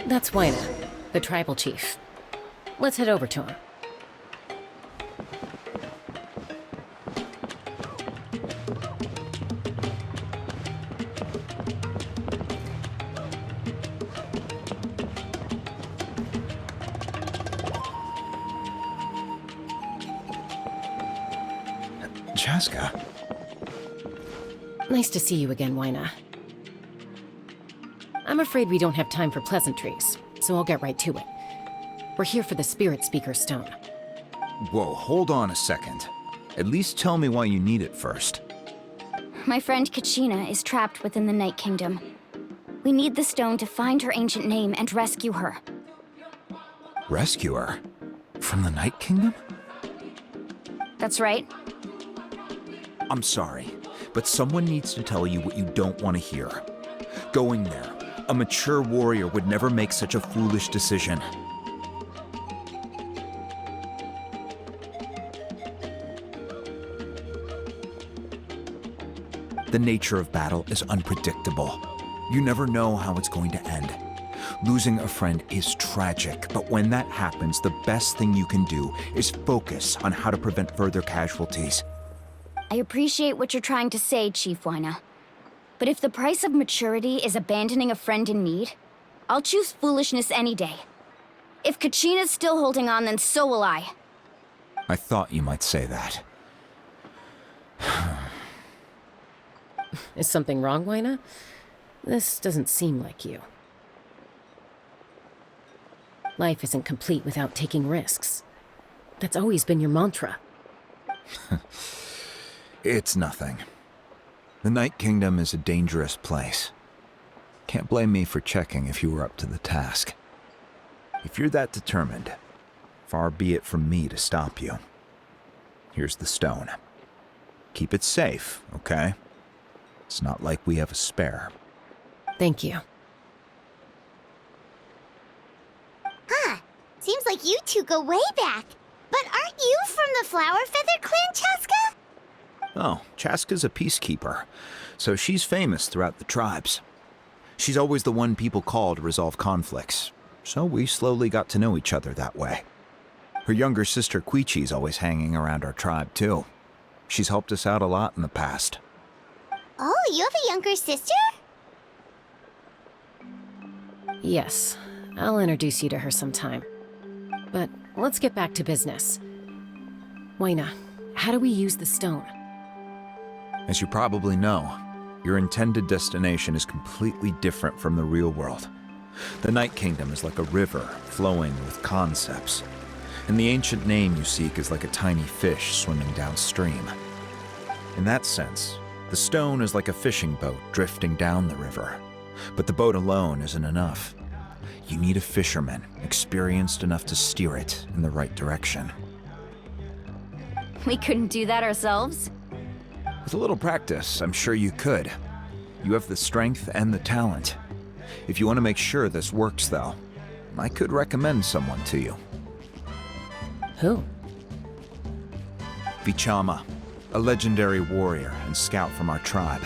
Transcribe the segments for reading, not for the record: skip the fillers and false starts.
That's Wyna, the tribal chief. Let's head over to him. Chaska. Nice to see you again, Wyna. I'm afraid we don't have time for pleasantries, so I'll get right to it. We're here for the Spirit Speaker Stone. Whoa, hold on a second. At least tell me why you need it first. My friend Kachina is trapped within the Night Kingdom. We need the stone to find her ancient name and rescue her. Rescue her? From the Night Kingdom? That's right. I'm sorry, but someone needs to tell you what you don't want to hear. Going there, a mature warrior would never make such a foolish decision. The nature of battle is unpredictable. You never know how it's going to end. Losing a friend is tragic, but when that happens, the best thing you can do is focus on how to prevent further casualties. I appreciate what you're trying to say, Chief Wyna. But if the price of maturity is abandoning a friend in need, I'll choose foolishness any day. If Kachina's still holding on, then so will I. I thought you might say that. Is something wrong, Wyna? This doesn't seem like you. Life isn't complete without taking risks. That's always been your mantra. It's nothing. The Night Kingdom is a dangerous place. Can't blame me for checking if you were up to the task. If you're that determined, far be it from me to stop you. Here's the stone. Keep it safe, okay? It's not like we have a spare. Thank you. Huh. Seems like you two go way back. But aren't you from the Flower Feather Clan, Chaska? Oh, Chaska's a peacekeeper, so she's famous throughout the tribes. She's always the one people call to resolve conflicts, so we slowly got to know each other that way. Her younger sister Quichi's always hanging around our tribe, too. She's helped us out a lot in the past. Oh, you have a younger sister? Yes, I'll introduce you to her sometime. But let's get back to business. Wyna, how do we use the stone? As you probably know, your intended destination is completely different from the real world. The Night Kingdom is like a river flowing with concepts, and the ancient name you seek is like a tiny fish swimming downstream. In that sense, the stone is like a fishing boat drifting down the river, but the boat alone isn't enough. You need a fisherman experienced enough to steer it in the right direction. We couldn't do that ourselves? With a little practice, I'm sure you could. You have the strength and the talent. If you want to make sure this works, though, I could recommend someone to you. Who? Vichama, a legendary warrior and scout from our tribe.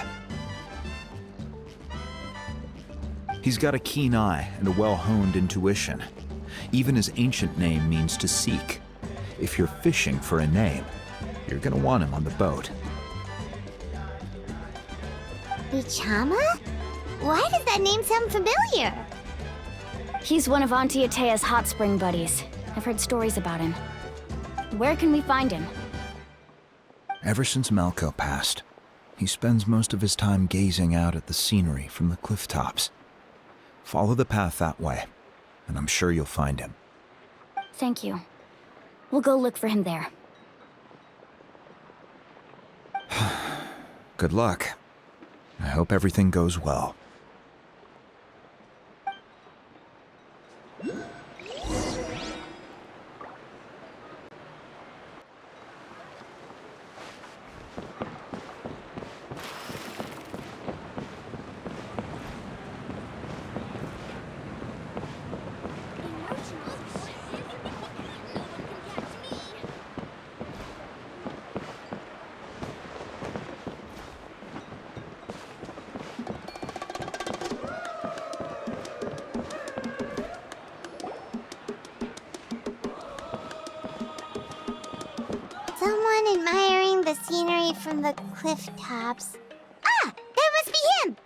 He's got a keen eye and a well-honed intuition. Even his ancient name means to seek. If you're fishing for a name, you're gonna want him on the boat. Vichama? Why does that name sound familiar? He's one of Auntie Atea's hot spring buddies. I've heard stories about him. Where can we find him? Ever since Malco passed, he spends most of his time gazing out at the scenery from the cliff tops. Follow the path that way, and I'm sure you'll find him. Thank you. We'll go look for him there. Good luck. I hope everything goes well. someone admiring the scenery from the cliff tops. Ah, that must be him!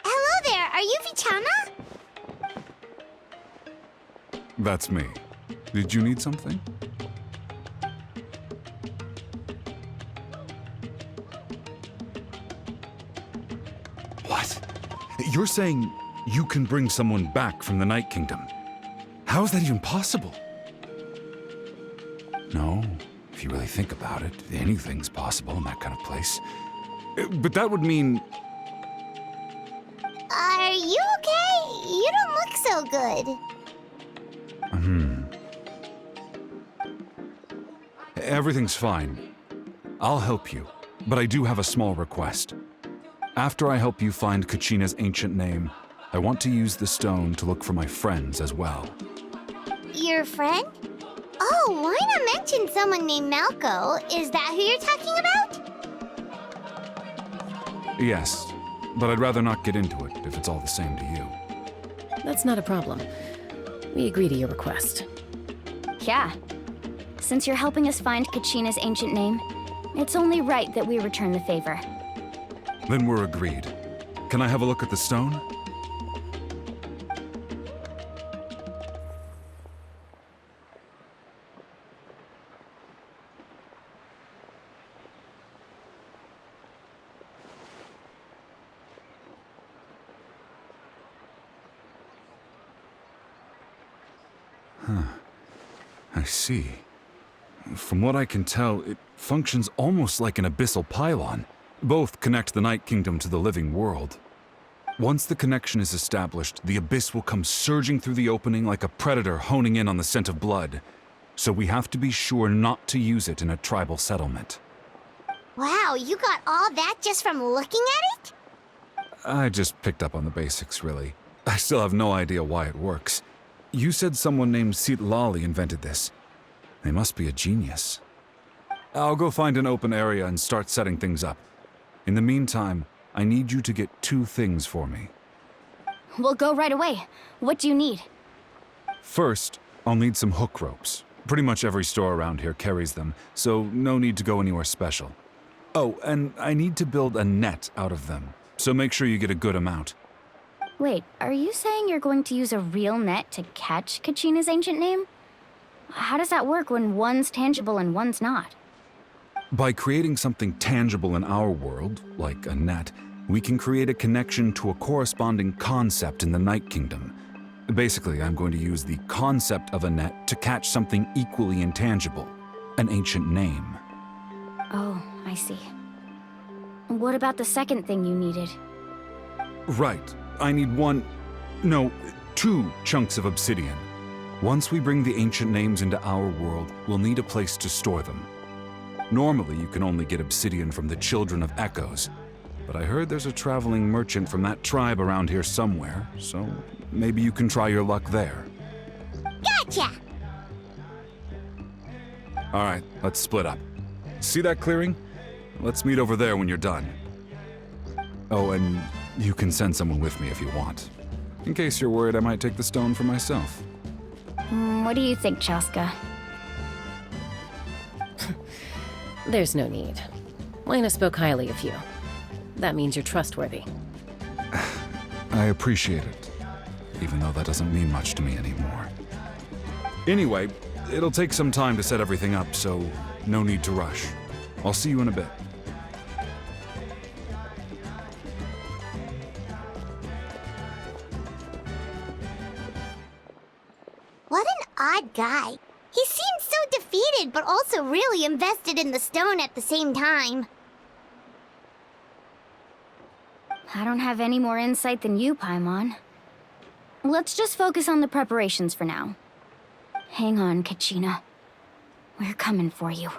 Hello there, are you Vichama? That's me. Did you need something? What? You're saying you can bring someone back from the Night Kingdom? How is that even possible? No, if you really think about it, anything's possible in that kind of place. But that would mean... Are you okay? You don't look so good. Everything's fine. I'll help you, but I do have a small request. After I help you find Kachina's ancient name, I want to use the stone to look for my friends as well. Your friend? Oh, why not mention someone named Malco? Is that who you're talking about? Yes, but I'd rather not get into it if it's all the same to you. That's not a problem. We agree to your request. Yeah. Since you're helping us find Kachina's ancient name, it's only right that we return the favor. Then we're agreed. Can I have a look at the stone? I see. From what I can tell, it functions almost like an abyssal pylon. Both connect the Night Kingdom to the living world. Once the connection is established, the abyss will come surging through the opening like a predator honing in on the scent of blood. So we have to be sure not to use it in a tribal settlement. Wow, you got all that just from looking at it? I just picked up on the basics, really. I still have no idea why it works. You said someone named Sitlali invented this. They must be a genius. I'll go find an open area and start setting things up. In the meantime, I need you to get 2 things for me. We'll go right away. What do you need? First, I'll need some hook ropes. Pretty much every store around here carries them, so no need to go anywhere special. Oh, and I need to build a net out of them, so make sure you get a good amount. Wait, are you saying you're going to use a real net to catch Kachina's ancient name? How does that work when one's tangible and one's not? By creating something tangible in our world, like a net, we can create a connection to a corresponding concept in the Night Kingdom. Basically, I'm going to use the concept of a net to catch something equally intangible, an ancient name. Oh, I see. What about the second thing you needed? Right. I need 2 chunks of obsidian. Once we bring the ancient names into our world, we'll need a place to store them. Normally, you can only get obsidian from the Children of Echoes, but I heard there's a traveling merchant from that tribe around here somewhere, so maybe you can try your luck there. Gotcha! All right, let's split up. See that clearing? Let's meet over there when you're done. Oh, and you can send someone with me if you want. In case you're worried I might take the stone for myself. What do you think, Chaska? There's no need. Lena spoke highly of you. That means you're trustworthy. I appreciate it, even though that doesn't mean much to me anymore. Anyway, it'll take some time to set everything up, so no need to rush. I'll see you in a bit. What an odd guy. He seems so defeated, but also really invested in the stone at the same time. I don't have any more insight than you, Paimon. Let's just focus on the preparations for now. Hang on, Kachina. We're coming for you.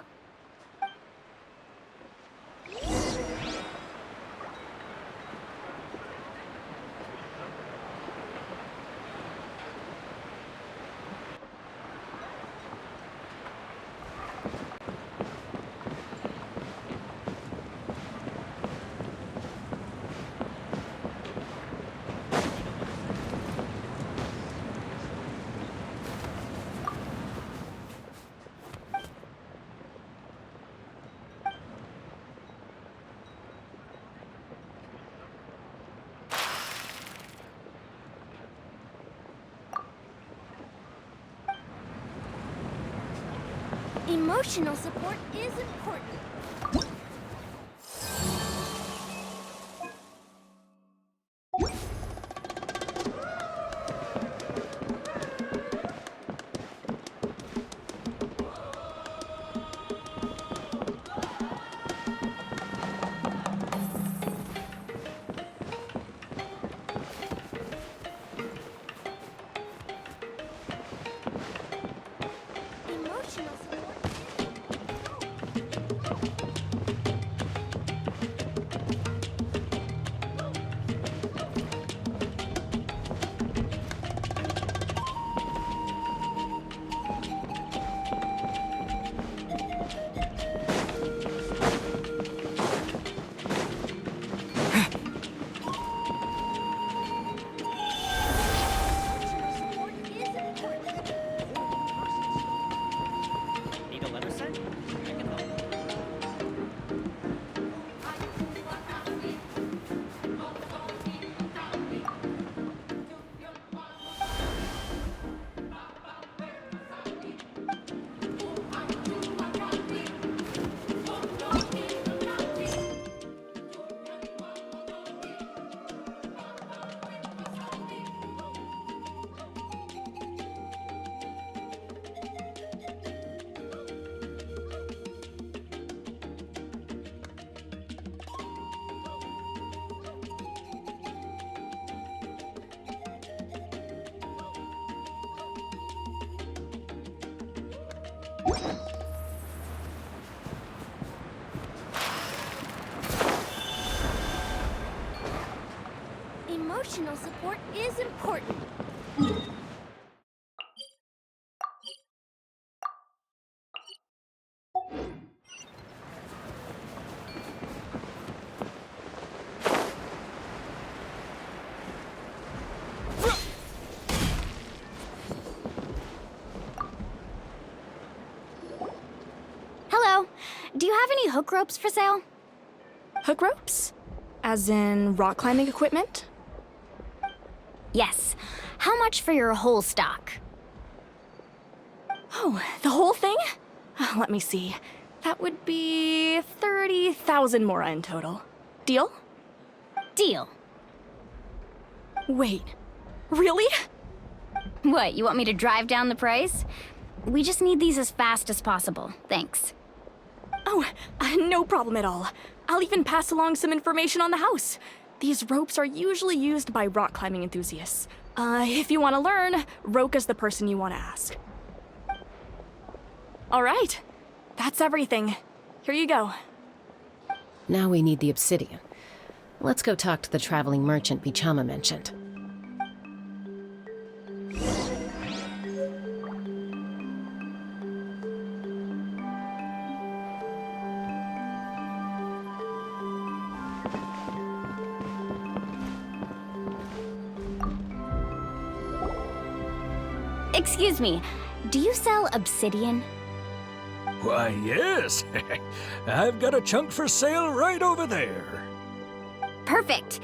Emotional support is important. Emotional support. Need a letter sent? I can help. Emotional support is important. Hello. Do you have any hook ropes for sale? Hook ropes? As in rock climbing equipment? Yes. How much for your whole stock? Oh, the whole thing? Let me see. That would be 30,000 mora in total. Deal? Deal. Wait, really? What, you want me to drive down the price? We just need these as fast as possible. Thanks. Oh, no problem at all. I'll even pass along some information on the house. These ropes are usually used by rock climbing enthusiasts. If you want to learn, Roka's the person you want to ask. All right, that's everything. Here you go. Now we need the obsidian. Let's go talk to the traveling merchant Bichama mentioned. Excuse me, do you sell obsidian? Why, yes. I've got a chunk for sale right over there. Perfect.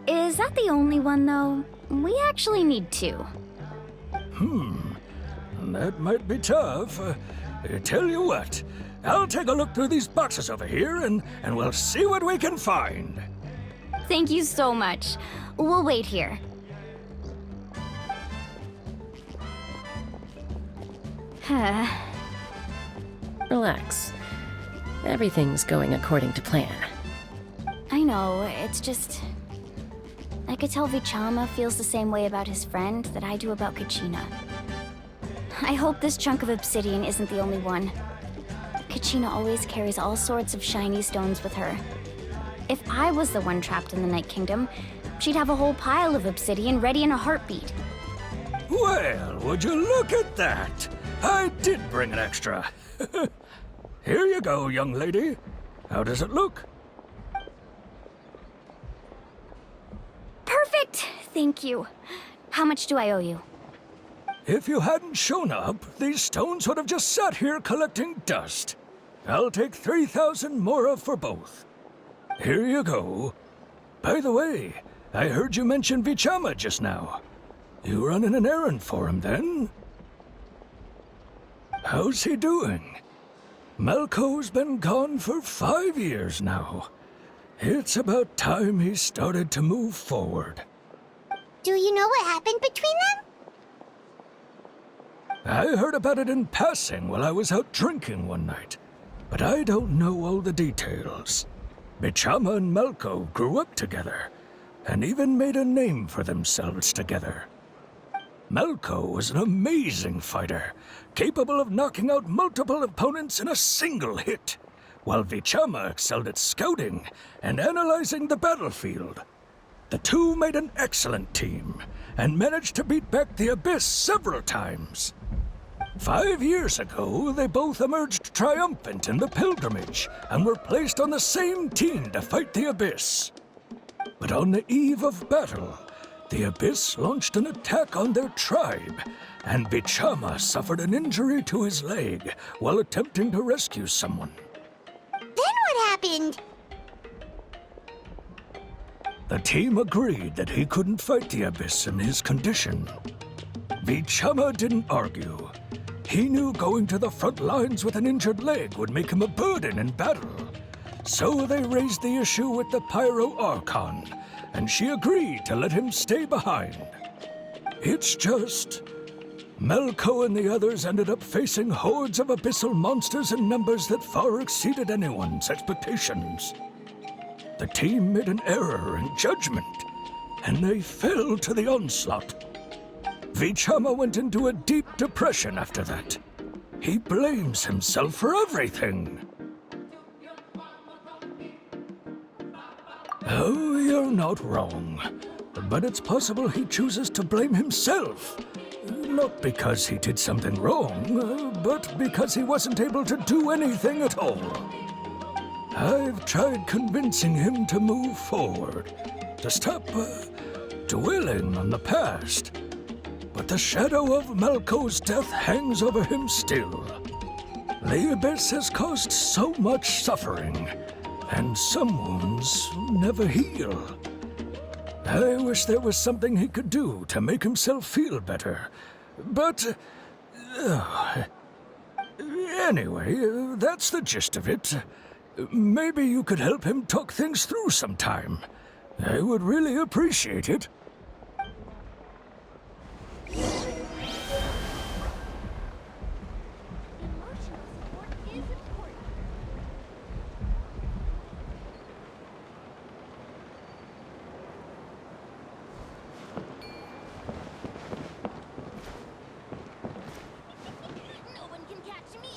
Is that the only one, though? We actually need two. That might be tough. Tell you what, I'll take a look through these boxes over here and we'll see what we can find. Thank you so much. We'll wait here. Relax. Everything's going according to plan. I know, it's just... I could tell Vichama feels the same way about his friend that I do about Kachina. I hope this chunk of obsidian isn't the only one. Kachina always carries all sorts of shiny stones with her. If I was the one trapped in the Night Kingdom, she'd have a whole pile of obsidian ready in a heartbeat. Well, would you look at that? I did bring an extra. Here you go, young lady. How does it look? Perfect! Thank you. How much do I owe you? If you hadn't shown up, these stones would have just sat here collecting dust. I'll take 3,000 mora for both. Here you go. By the way, I heard you mention Vichama just now. You running an errand for him, then? How's he doing? Malco's been gone for 5 years now. It's about time he started to move forward. Do you know what happened between them? I heard about it in passing while I was out drinking one night, but I don't know all the details. Bichama and Malco grew up together, and even made a name for themselves together. Malco was an amazing fighter, capable of knocking out multiple opponents in a single hit, while Bichama excelled at scouting and analyzing the battlefield. The two made an excellent team, and managed to beat back the Abyss several times. 5 years ago, they both emerged triumphant in the pilgrimage, and were placed on the same team to fight the Abyss. But on the eve of battle, the Abyss launched an attack on their tribe, and Bichama suffered an injury to his leg while attempting to rescue someone. Then what happened? The team agreed that he couldn't fight the Abyss in his condition. Bichama didn't argue. He knew going to the front lines with an injured leg would make him a burden in battle. So they raised the issue with the Pyro Archon, and she agreed to let him stay behind. It's just, Malco and the others ended up facing hordes of abyssal monsters in numbers that far exceeded anyone's expectations. The team made an error in judgment, and they fell to the onslaught. Bichama went into a deep depression after that. He blames himself for everything. Oh, you're not wrong. But it's possible he chooses to blame himself. Not because he did something wrong, but because he wasn't able to do anything at all. I've tried convincing him to move forward, to stop dwelling on the past. But the shadow of Malco's death hangs over him still. The Abyss has caused so much suffering, and some wounds never heal. I wish there was something he could do to make himself feel better. But... anyway, that's the gist of it. Maybe you could help him talk things through sometime. I would really appreciate it. No one can catch me.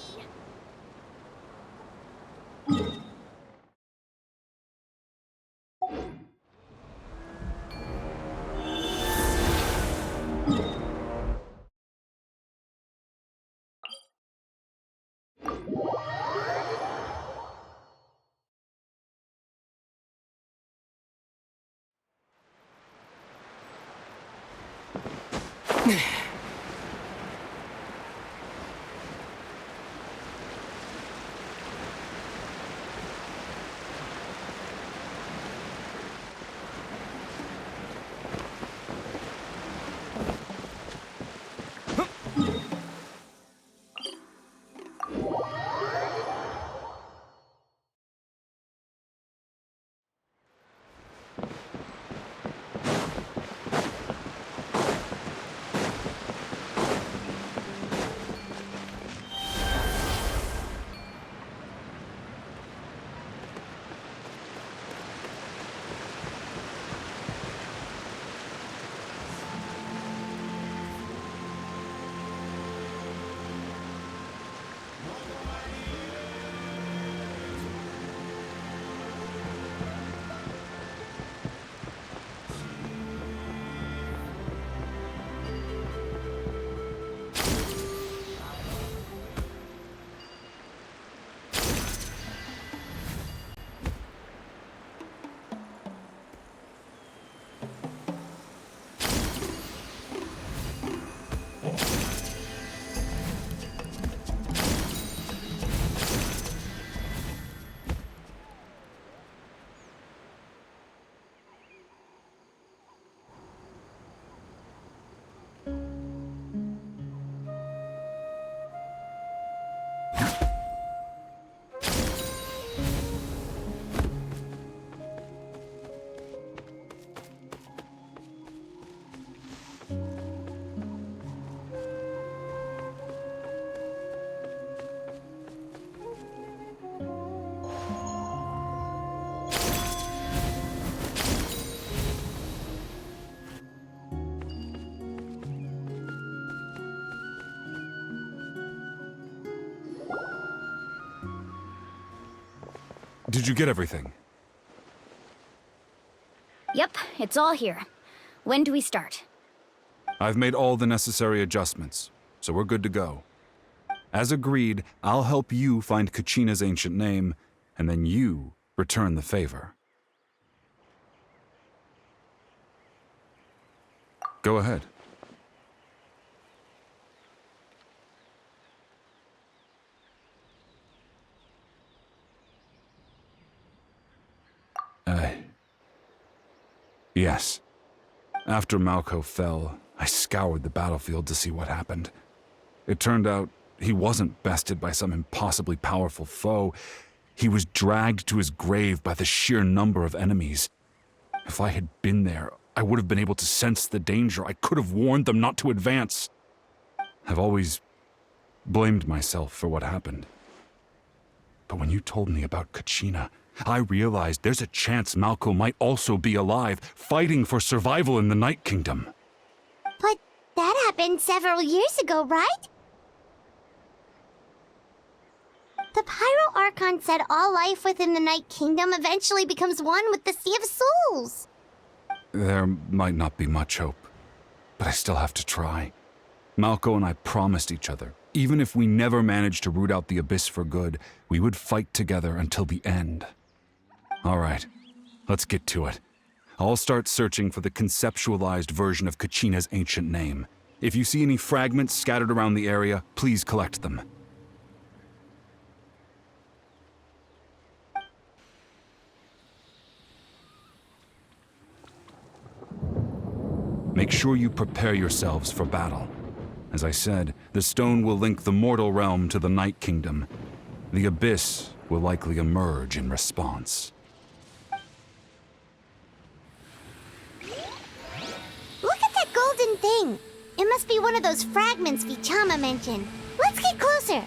Did you get everything? Yep, it's all here. When do we start? I've made all the necessary adjustments, so we're good to go. As agreed, I'll help you find Kachina's ancient name, and then you return the favor. Go ahead. Yes. After Malco fell, I scoured the battlefield to see what happened. It turned out he wasn't bested by some impossibly powerful foe. He was dragged to his grave by the sheer number of enemies. If I had been there, I would have been able to sense the danger. I could have warned them not to advance. I've always blamed myself for what happened. But when you told me about Kachina, I realized there's a chance Malco might also be alive, fighting for survival in the Night Kingdom. But that happened several years ago, right? The Pyro Archon said all life within the Night Kingdom eventually becomes one with the Sea of Souls. There might not be much hope, but I still have to try. Malco and I promised each other, even if we never managed to root out the Abyss for good, we would fight together until the end. All right, let's get to it. I'll start searching for the conceptualized version of Kachina's ancient name. If you see any fragments scattered around the area, please collect them. Make sure you prepare yourselves for battle. As I said, the stone will link the mortal realm to the Night Kingdom. The Abyss will likely emerge in response. Look at that golden thing. It must be one of those fragments Vichama mentioned. Let's get closer.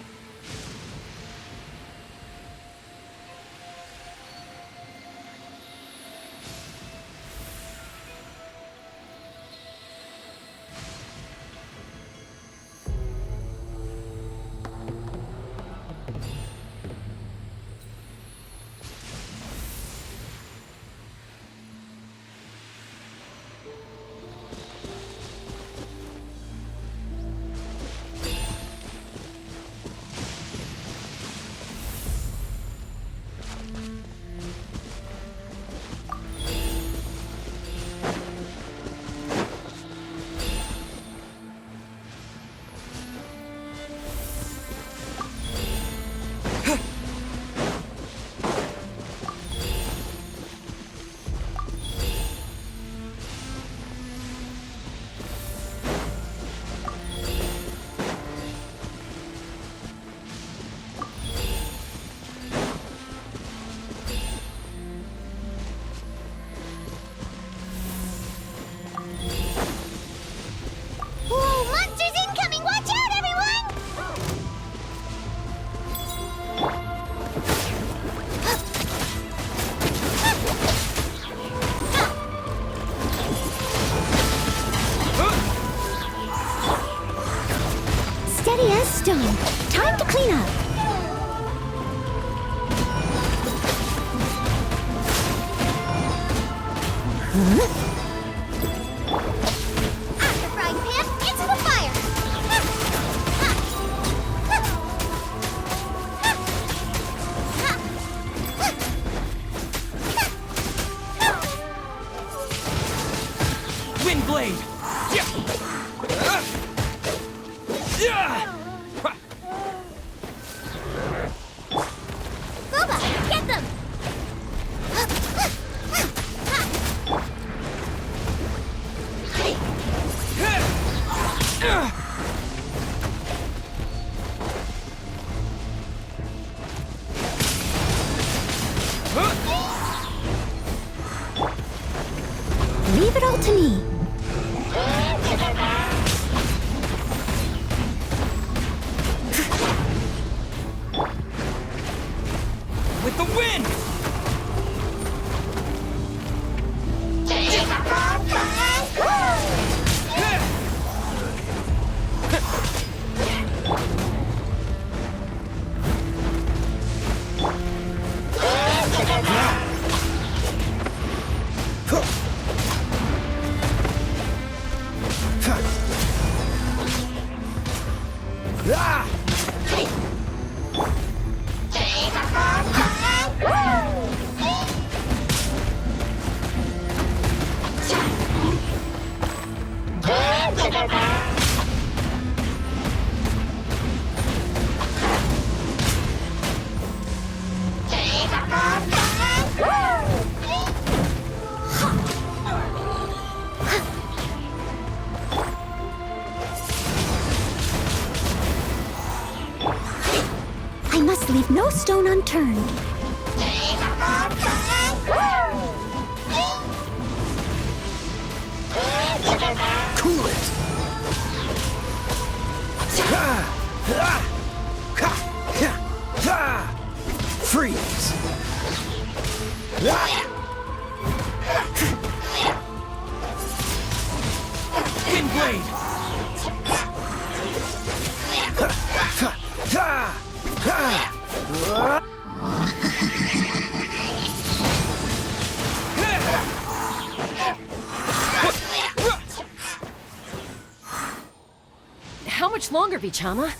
Stone. Time to clean up. After frying pan, into the fire. Wind blade! Yeah! Boba, get them! Leave it all to me. With the wind! I must leave no stone unturned. Cool it! Freeze! Wind blade! How much longer, Vichama?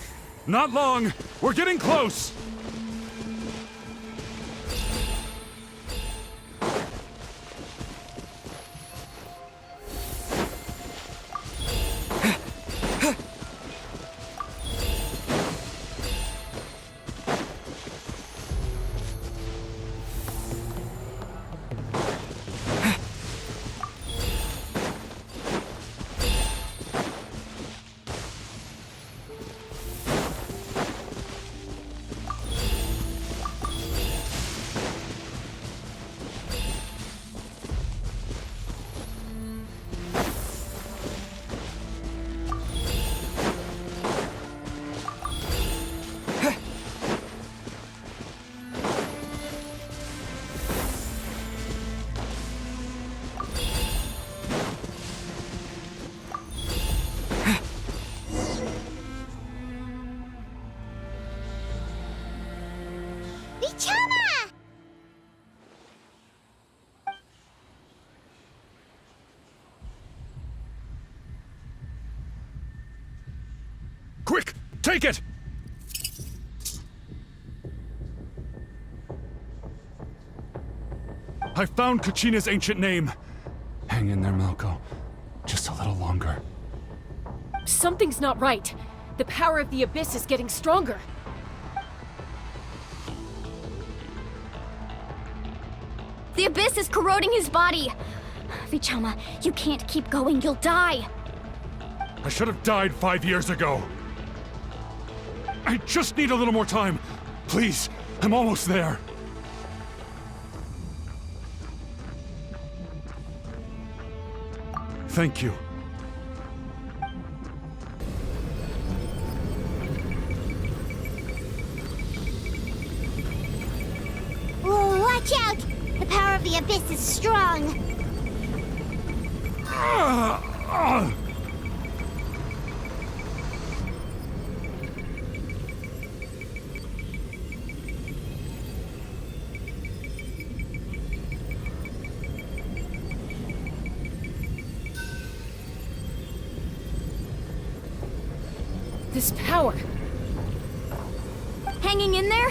Not long. We're getting close. Vichama! Quick, take it! I found Kachina's ancient name. Hang in there, Malco. Just a little longer. Something's not right. The power of the Abyss is getting stronger. The Abyss is corroding his body. Vichama, you can't keep going. You'll die. I should have died 5 years ago. I just need a little more time. Please, I'm almost there. Thank you. Whoa, watch out! The power of the Abyss is strong. This power. Hanging in there?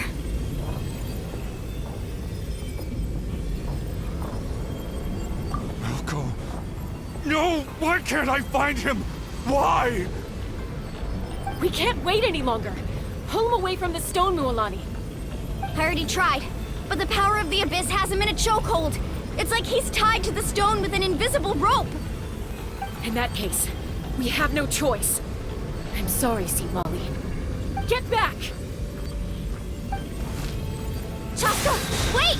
Malco. No! Why can't I find him? Why? We can't wait any longer. Pull him away from the stone, Mualani. I already tried, but the power of the Abyss has him in a chokehold. It's like he's tied to the stone with an invisible rope. In that case, we have no choice. I'm sorry, Seat Molly. Get back! Chaska, wait!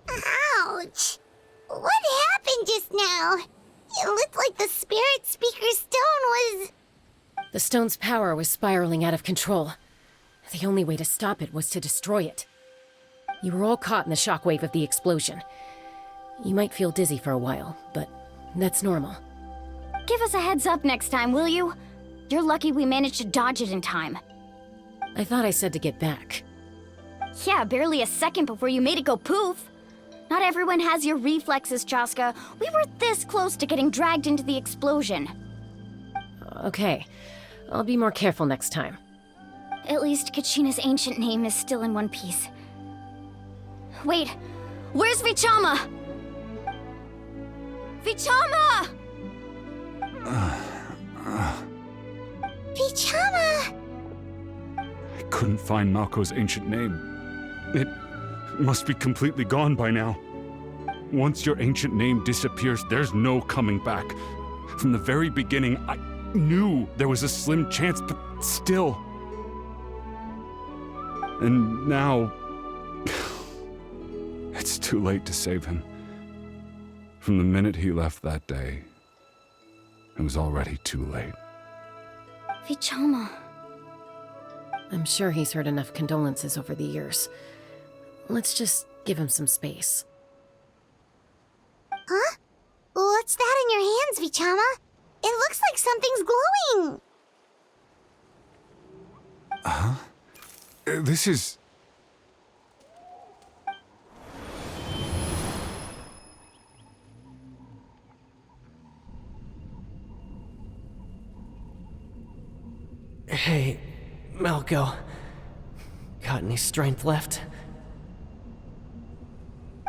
Ouch! What happened just now? It looked like the Spirit Speaker's stone was... The stone's power was spiraling out of control. The only way to stop it was to destroy it. You were all caught in the shockwave of the explosion. You might feel dizzy for a while, but that's normal. Give us a heads up next time, will you? You're lucky we managed to dodge it in time. I thought I said to get back. Yeah, barely a second before you made it go poof. Not everyone has your reflexes, Chaska. We were this close to getting dragged into the explosion. Okay, I'll be more careful next time. At least Kachina's ancient name is still in one piece. Wait, where's Vichama? Vichama! Vichama! I couldn't find Malco's ancient name. It must be completely gone by now. Once your ancient name disappears, there's no coming back. From the very beginning, I knew there was a slim chance, but still. And now, it's too late to save him. From the minute he left that day, it was already too late. Vichama. I'm sure he's heard enough condolences over the years. Let's just give him some space. Huh? What's that in your hands, Vichama? It looks like something's glowing! This is... Hey, Malco. Got any strength left?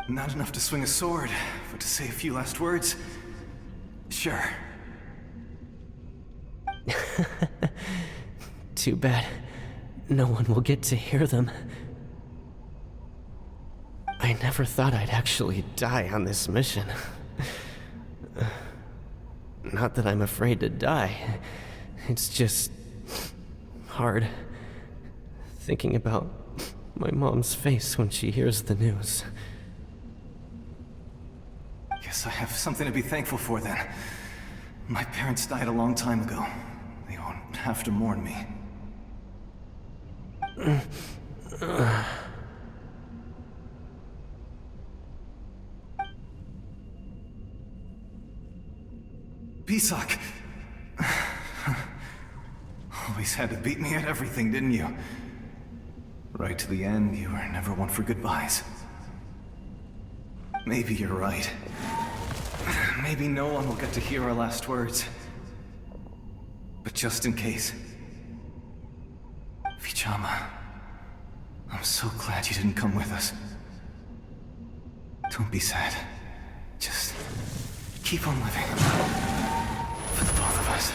Not enough to swing a sword, but to say a few last words? Sure. Too bad. No one will get to hear them. I never thought I'd actually die on this mission. Not that I'm afraid to die. It's just... hard. Thinking about my mom's face when she hears the news. Guess I have something to be thankful for then. My parents died a long time ago. They won't have to mourn me. Pisak! Always had to beat me at everything, didn't you? Right to the end, you were never one for goodbyes. Maybe you're right. Maybe no one will get to hear our last words. But just in case... Vichama, I'm so glad you didn't come with us. Don't be sad. Just keep on living. For the both of us.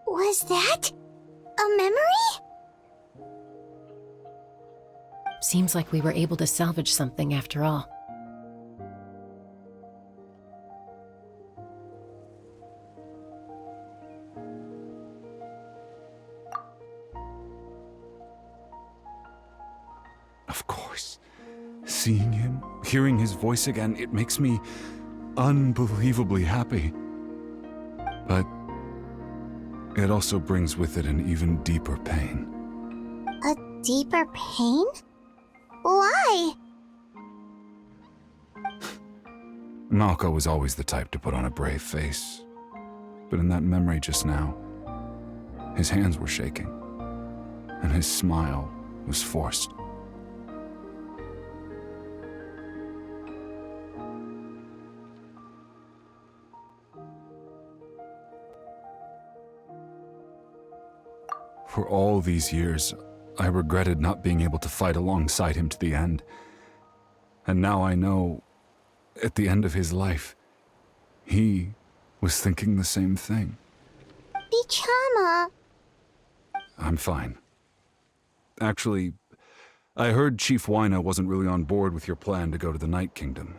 Was that a memory? Seems like we were able to salvage something after all. Of course. Seeing him, hearing his voice again, it makes me unbelievably happy. But it also brings with it an even deeper pain. A deeper pain? Why? Malco was always the type to put on a brave face. But in that memory just now, his hands were shaking, and his smile was forced. For all these years, I regretted not being able to fight alongside him to the end. And now I know, at the end of his life, he was thinking the same thing. Vichama. I'm fine. Actually, I heard Chief Wyna wasn't really on board with your plan to go to the Night Kingdom.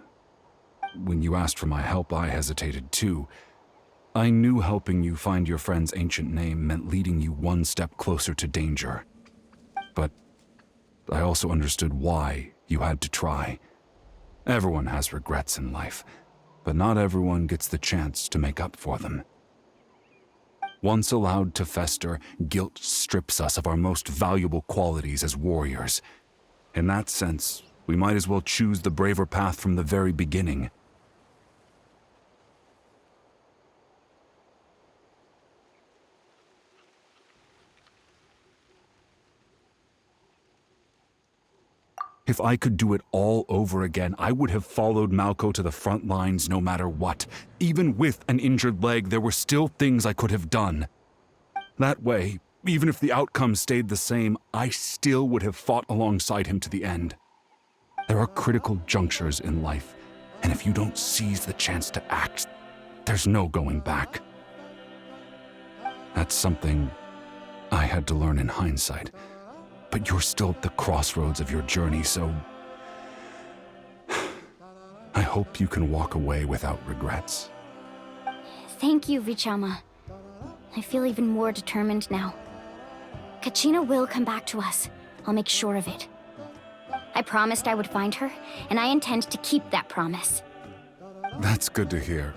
When you asked for my help, I hesitated too. I knew helping you find your friend's ancient name meant leading you one step closer to danger. But I also understood why you had to try. Everyone has regrets in life, but not everyone gets the chance to make up for them. Once allowed to fester, guilt strips us of our most valuable qualities as warriors. In that sense, we might as well choose the braver path from the very beginning. If I could do it all over again, I would have followed Malco to the front lines no matter what. Even with an injured leg, there were still things I could have done. That way, even if the outcome stayed the same, I still would have fought alongside him to the end. There are critical junctures in life, and if you don't seize the chance to act, there's no going back. That's something I had to learn in hindsight, but you're still at the crossroads of your journey, so I hope you can walk away without regrets. Thank you, Vichama. I feel even more determined now. Kachina will come back to us. I'll make sure of it. I promised I would find her, and I intend to keep that promise. That's good to hear.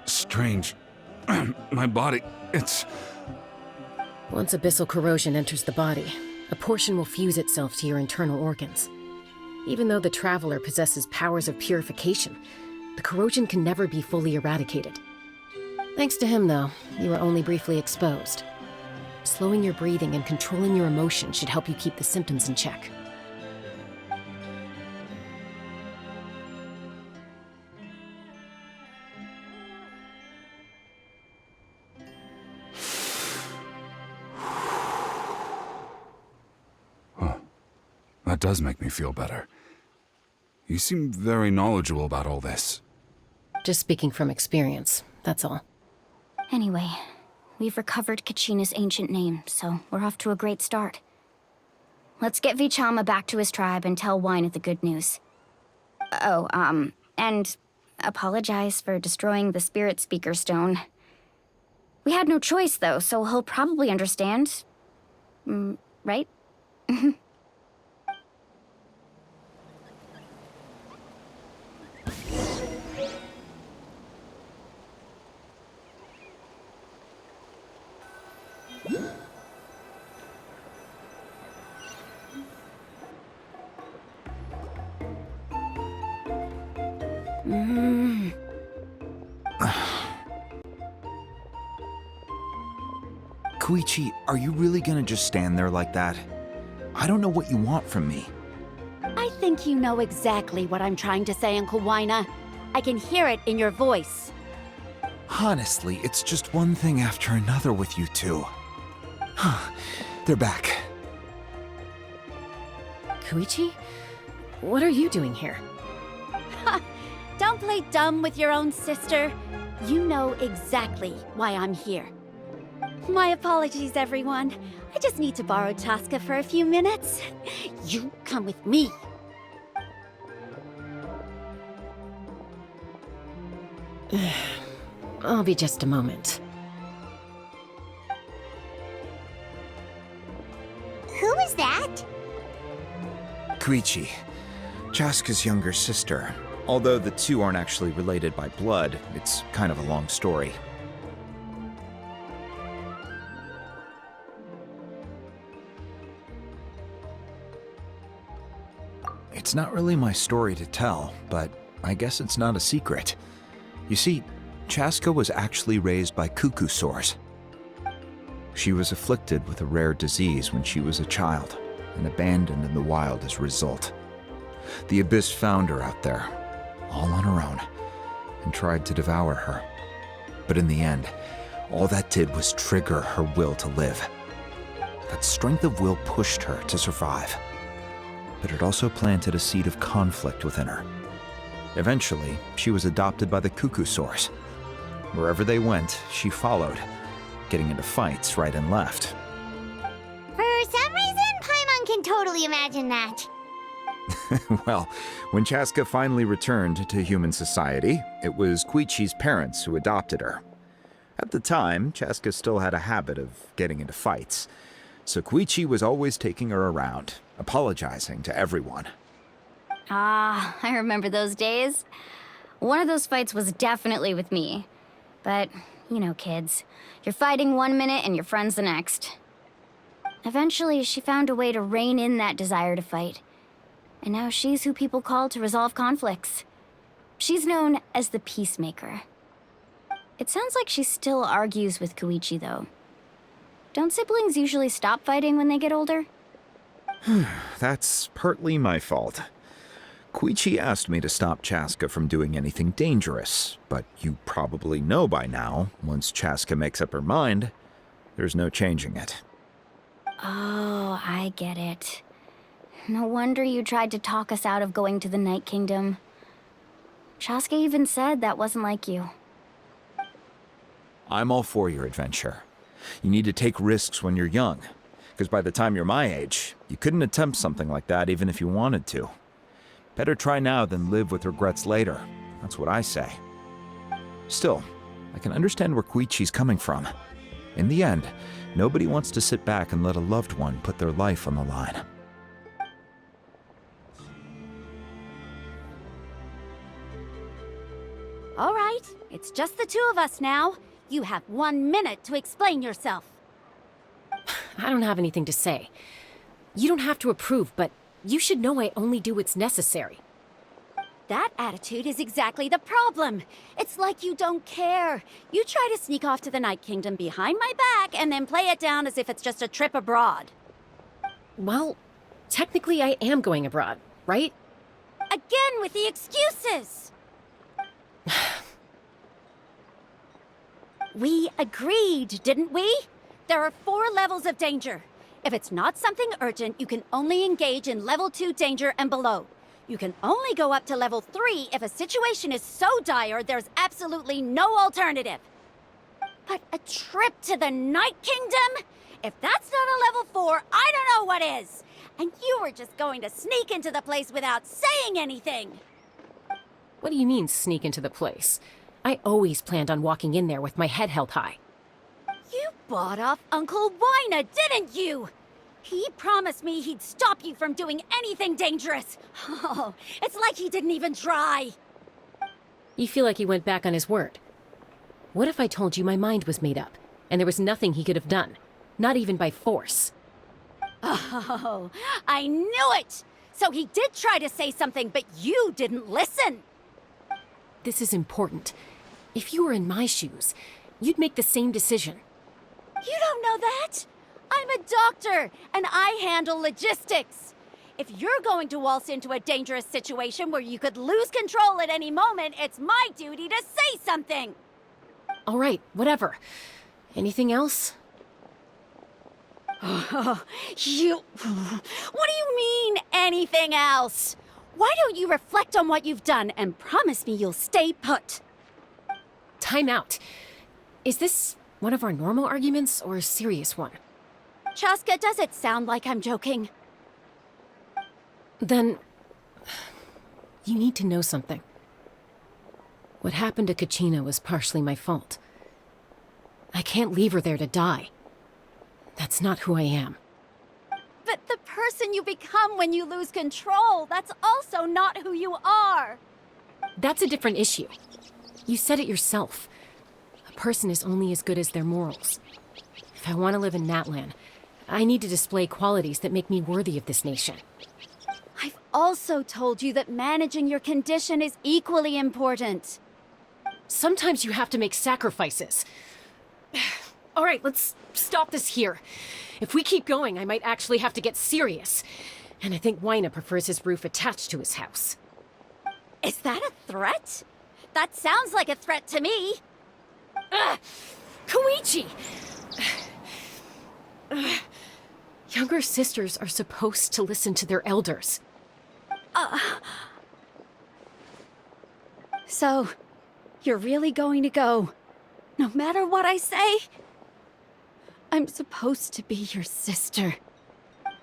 Strange. My body, it's... Once abyssal corrosion enters the body, a portion will fuse itself to your internal organs. Even though the Traveler possesses powers of purification, the corrosion can never be fully eradicated. Thanks to him, though, you were only briefly exposed. Slowing your breathing and controlling your emotions should help you keep the symptoms in check. That does make me feel better. You seem very knowledgeable about all this. Just speaking from experience, that's all. Anyway, we've recovered Kachina's ancient name, so we're off to a great start. Let's get Vichama back to his tribe and tell Wyneth the good news. Oh, and apologize for destroying the Spirit Speaker Stone. We had no choice, though, so he'll probably understand. Right? Koichi, are you really gonna just stand there like that? I don't know what you want from me. I think you know exactly what I'm trying to say, Uncle Wyna. I can hear it in your voice. Honestly, it's just one thing after another with you two. They're back. Koichi? What are you doing here? Don't play dumb with your own sister. You know exactly why I'm here. My apologies, everyone. I just need to borrow Chaska for a few minutes. You come with me. I'll be just a moment. Who is that? Koichi, Chaska's younger sister. Although the two aren't actually related by blood, it's kind of a long story. It's not really my story to tell, but I guess it's not a secret. You see, Chaska was actually raised by cuckoo sores. She was afflicted with a rare disease when she was a child, and abandoned in the wild as a result. The Abyss found her out there, all on her own, and tried to devour her. But in the end, all that did was trigger her will to live. That strength of will pushed her to survive, but it also planted a seed of conflict within her. Eventually, she was adopted by the cuckoo sores. Wherever they went, she followed, getting into fights right and left. For some reason, Paimon can totally imagine that. Well, when Chaska finally returned to human society, it was Koichi's parents who adopted her. At the time, Chaska still had a habit of getting into fights, so Koichi was always taking her around, apologizing to everyone. Ah, I remember those days. One of those fights was definitely with me. But, you know, kids. You're fighting one minute and your friend's the next. Eventually, she found a way to rein in that desire to fight. And now she's who people call to resolve conflicts. She's known as the Peacemaker. It sounds like she still argues with Koichi, though. Don't siblings usually stop fighting when they get older? That's partly my fault. Koichi asked me to stop Chaska from doing anything dangerous, but you probably know by now, once Chaska makes up her mind, there's no changing it. Oh, I get it. No wonder you tried to talk us out of going to the Night Kingdom. Chaska even said that wasn't like you. I'm all for your adventure. You need to take risks when you're young, because by the time you're my age, you couldn't attempt something like that even if you wanted to. Better try now than live with regrets later. That's what I say. Still, I can understand where Koichi's coming from. In the end, nobody wants to sit back and let a loved one put their life on the line. All right, it's just the two of us now. You have 1 minute to explain yourself. I don't have anything to say. You don't have to approve, but you should know I only do what's necessary. That attitude is exactly the problem. It's like you don't care. You try to sneak off to the Night Kingdom behind my back and then play it down as if it's just a trip abroad. Well, technically I am going abroad, right? Again with the excuses! We agreed, didn't we? There are 4 levels of danger. If it's not something urgent, you can only engage in level 2 danger and below. You can only go up to level 3 if a situation is so dire there's absolutely no alternative. But a trip to the Night Kingdom? If that's not a level 4, I don't know what is. And you were just going to sneak into the place without saying anything. What do you mean, sneak into the place? I always planned on walking in there with my head held high. You bought off Uncle Wina, didn't you? He promised me he'd stop you from doing anything dangerous. Oh, it's like he didn't even try. You feel like he went back on his word. What if I told you my mind was made up, and there was nothing he could have done? Not even by force. Oh, I knew it! So he did try to say something, but you didn't listen. This is important. If you were in my shoes, you'd make the same decision. You don't know that? I'm a doctor, and I handle logistics. If you're going to waltz into a dangerous situation where you could lose control at any moment, it's my duty to say something. All right, whatever. Anything else? What do you mean, anything else? Why don't you reflect on what you've done and promise me you'll stay put? Time out. Is this one of our normal arguments or a serious one? Chaska, does it sound like I'm joking? Then, you need to know something. What happened to Kachina was partially my fault. I can't leave her there to die. That's not who I am. But the person you become when you lose control, that's also not who you are. That's a different issue. You said it yourself. A person is only as good as their morals. If I want to live in Natlan, I need to display qualities that make me worthy of this nation. I've also told you that managing your condition is equally important. Sometimes you have to make sacrifices. All right, let's stop this here. If we keep going, I might actually have to get serious. And I think Wina prefers his roof attached to his house. Is that a threat? That sounds like a threat to me. Koichi! Younger sisters are supposed to listen to their elders. So, you're really going to go, no matter what I say? I'm supposed to be your sister.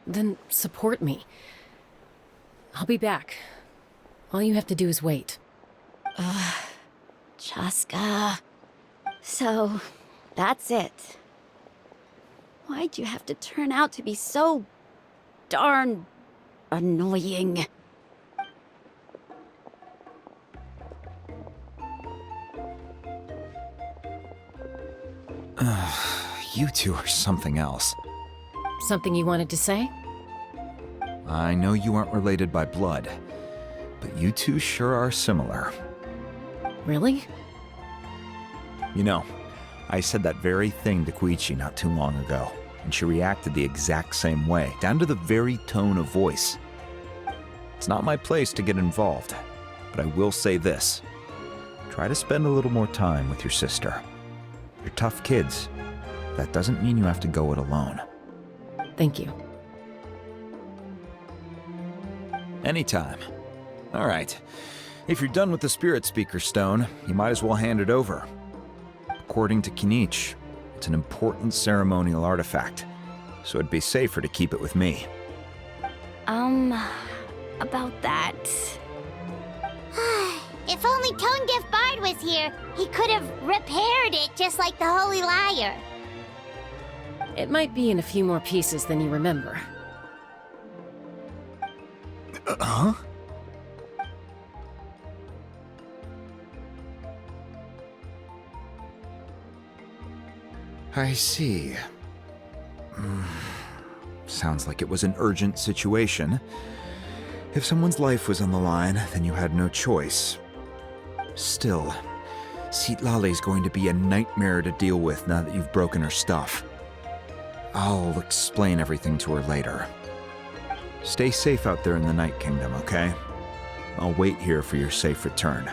Then support me. I'll be back. All you have to do is wait. Chaska. So, that's it. Why'd you have to turn out to be so darn annoying? You two are something else. Something you wanted to say? I know you aren't related by blood, but you two sure are similar. Really? You know, I said that very thing to Koichi not too long ago, and she reacted the exact same way, down to the very tone of voice. It's not my place to get involved, but I will say this. Try to spend a little more time with your sister. You're tough kids. That doesn't mean you have to go it alone. Thank you. Anytime. All right. If you're done with the Spirit Speaker Stone, you might as well hand it over. According to Kinich, it's an important ceremonial artifact, so it'd be safer to keep it with me. About that. If only Tone Deaf Bard was here, he could have repaired it just like the Holy Liar. It might be in a few more pieces than you remember. Huh? I see. Sounds like it was an urgent situation. If someone's life was on the line, then you had no choice. Still, Citlali's going to be a nightmare to deal with now that you've broken her stuff. I'll explain everything to her later. Stay safe out there in the Night Kingdom, okay? I'll wait here for your safe return.